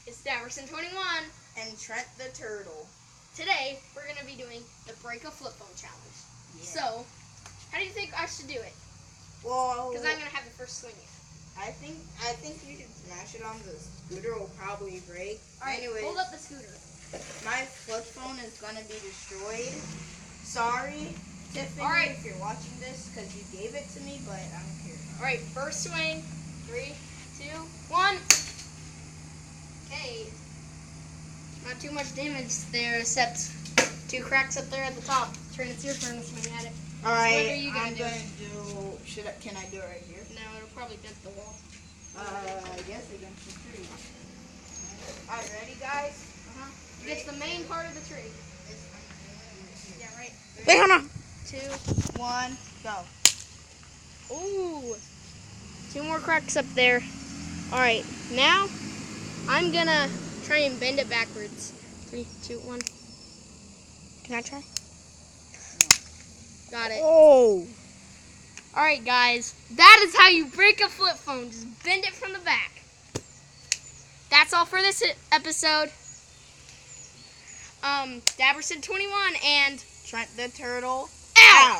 It's Daverson21. And Trent the Turtle. Today, we're going to be doing the Break a Flip Phone Challenge. Yeah. So, how do you think I should do it? Well, Because I'm going to have the first swing it. I think you should smash it on the scooter. Will probably break. Alright, Anyways, hold up the scooter. my flip phone is gonna be destroyed. Sorry, Tiffany, Alright. if you're watching this, because you gave it to me, but I don't care. Alright, first swing. 3, 2, 1. Okay. Not too much damage there, except 2 cracks up there at the top. Trent, it's your turn to swing at it. Alright, what are you gonna I'm do? gonna do. Can I do it right here? No, it'll probably dent the wall. I guess against the tree. Alright, ready, guys? It's the main part of the tree. Yeah, right. Wait, hold on. 2. 1, go. Ooh. 2 more cracks up there. Alright, now I'm gonna try and bend it backwards. 3, 2, 1. Can I try? Got it. Oh! Alright, guys. That is how you break a flip phone. Just bend it from the back. That's all for this episode. Daverson21 and Trent the Turtle. out!